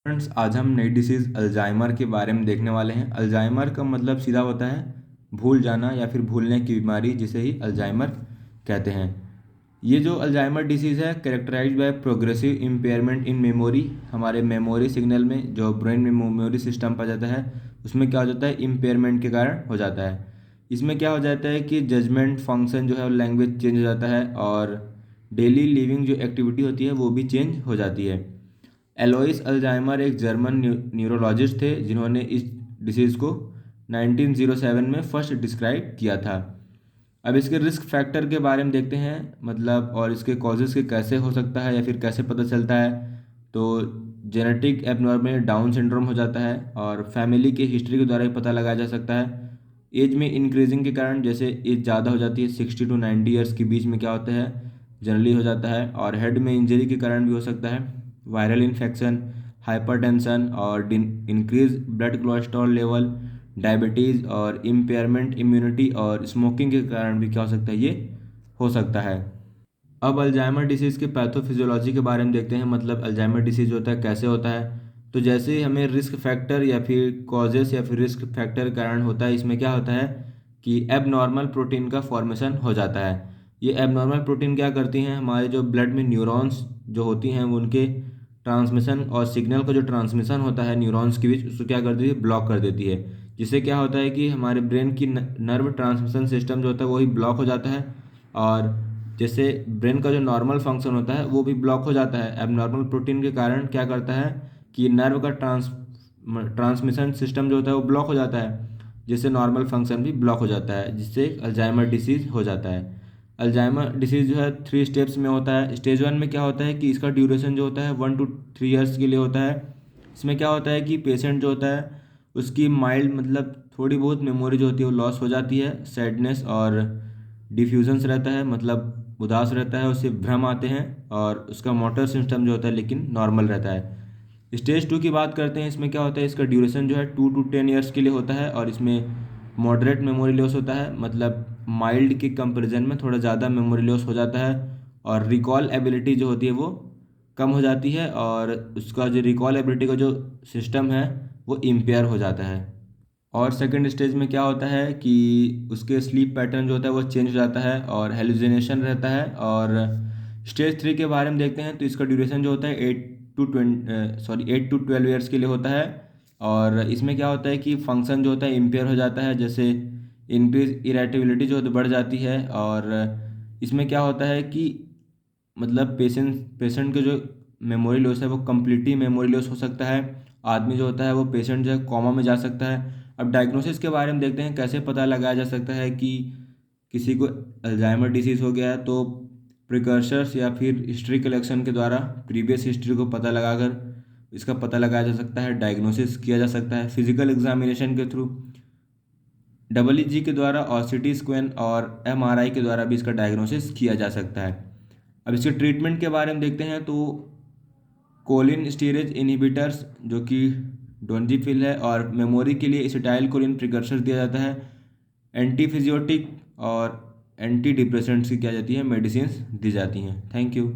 Friends, आज हम नई डिसीज़ अल्जाइमर के बारे में देखने वाले हैं। अल्जाइमर का मतलब सीधा होता है भूल जाना या फिर भूलने की बीमारी, जिसे ही अल्जाइमर कहते हैं। ये जो अल्जाइमर डिसीज़ है characterized by progressive impairment in memory. हमारे मेमोरी सिग्नल में जो ब्रेन में मेमोरी सिस्टम पाया जाता है उसमें क्या हो जाता है, इम्पेयरमेंट के कारण हो जाता है। इसमें क्या हो जाता है कि जजमेंट फंक्शन जो है लैंग्वेज चेंज हो जाता है और डेली लिविंग जो एक्टिविटी होती है वो भी चेंज हो जाती है। एलोइस अल्जाइमर एक जर्मन न्यूरोलॉजिस्ट थे जिन्होंने इस डिसीज़ को 1907 में फर्स्ट डिस्क्राइब किया था। अब इसके रिस्क फैक्टर के बारे में देखते हैं, मतलब और इसके कॉजेज़ के कैसे हो सकता है या फिर कैसे पता चलता है। तो जेनेटिक एबनॉर्मल डाउन सिंड्रोम हो जाता है और फैमिली के हिस्ट्री के द्वारा ही पता लगाया जा सकता है। एज में इंक्रीजिंग के कारण, जैसे एज ज़्यादा हो जाती है 60 टू 90 ईयर्स के बीच में क्या होता है, जनरली हो जाता है। और हेड में इंजरी के कारण भी हो सकता है। वायरल इन्फेक्शन, हाइपरटेंशन और increase blood cholesterol level, diabetes और इम्पेयरमेंट इम्यूनिटी और स्मोकिंग के कारण भी क्या हो सकता है, ये हो सकता है। अब अल्जाइमर डिसीज़ के पैथोफिजियोलॉजी के बारे में देखते हैं, मतलब अल्जाइमर डिसीज़ होता है, कैसे होता है। तो जैसे हमें रिस्क फैक्टर या फिर कॉजेस या फिर रिस्क फैक्टर कारण होता है, इसमें क्या होता है कि एबनॉर्मल प्रोटीन का फॉर्मेशन हो जाता है। ये एबनॉर्मल प्रोटीन क्या करती हैं, हमारे जो ब्लड में न्यूरॉन्स जो होती हैं वो उनके ट्रांसमिशन और सिग्नल का जो ट्रांसमिशन होता है न्यूरॉन्स के बीच, उसको क्या कर देती है, ब्लॉक कर देती है। जिससे क्या होता है कि हमारे ब्रेन की नर्व ट्रांसमिशन सिस्टम जो होता है वही ब्लॉक हो जाता है और जैसे ब्रेन का जो नॉर्मल फंक्शन होता है वो भी ब्लॉक हो जाता है। एबनॉर्मल प्रोटीन के कारण क्या करता है कि नर्व का ट्रांसमिशन सिस्टम जो होता है वो ब्लॉक हो जाता है, जिससे नॉर्मल फंक्शन भी ब्लॉक हो जाता है, जिससे अल्जाइमर डिसीज़ हो जाता है। अल्जाइमर डिसीज़ जो है 3 स्टेप्स में होता है। स्टेज 1 में क्या होता है कि इसका ड्यूरेशन जो होता है 1 to 3 ईयर्स के लिए होता है। इसमें क्या होता है कि पेशेंट जो होता है उसकी माइल्ड मतलब थोड़ी बहुत मेमोरी जो होती है वो लॉस हो जाती है, सैडनेस और डिफ्यूजन्स रहता है, मतलब उदास रहता है, उससे भ्रम आते हैं और उसका मोटर सिस्टम जो होता है लेकिन नॉर्मल रहता है। स्टेज 2 की बात करते हैं, इसमें क्या होता है, इसका ड्यूरेशन जो है 2 to 10 ईयर्स के लिए होता है और इसमें मॉडरेट मेमोरी लॉस होता है, मतलब माइल्ड के कंपैरिजन में थोड़ा ज़्यादा मेमोरी लॉस हो जाता है और रिकॉल एबिलिटी जो होती है वो कम हो जाती है और उसका जो रिकॉल एबिलिटी का जो सिस्टम है वो इम्पेयर हो जाता है। और सेकंड स्टेज में क्या होता है कि उसके स्लीप पैटर्न जो होता है वो चेंज हो जाता है और हेलुसिनेशन रहता है। और स्टेज 3 के बारे में देखते हैं, तो इसका ड्यूरेशन जो होता है 8 to 12 ईयर्स के लिए होता है और इसमें क्या होता है कि फंक्शन जो होता है इम्पेयर हो जाता है, जैसे इंक्रीज इरेटेबिलिटी जो बढ़ जाती है। और इसमें क्या होता है कि मतलब पेशेंट के जो मेमोरी लॉस है वो कम्प्लीटली मेमोरी लॉस हो सकता है। आदमी जो होता है वो पेशेंट जो है कोमा में जा सकता है। अब डायग्नोसिस के बारे में देखते हैं, कैसे पता लगाया जा सकता है कि किसी को अल्जाइमर डिसीज़ हो गया है। तो प्रिकर्सर्स या फिर हिस्ट्री कलेक्शन के द्वारा प्रीवियस हिस्ट्री को पता लगाकर इसका पता लगाया जा सकता है, डायग्नोसिस किया जा सकता है। फिजिकल एग्जामिनेशन के थ्रू, EEG के द्वारा और CT स्कैन और MRI के द्वारा भी इसका डायग्नोसिस किया जा सकता है। अब इसके ट्रीटमेंट के बारे में देखते हैं, तो कोलिन स्टीरेज इनहिबिटर्स जो कि डोंजिफिल है और मेमोरी के लिए एसिटाइल कोलिन प्रिकर्सर दिया जाता है। एंटी फिजियोटिक और एंटी डिप्रेसेंट्स की क्या जाती है, मेडिसिन दी जाती हैं। Thank you.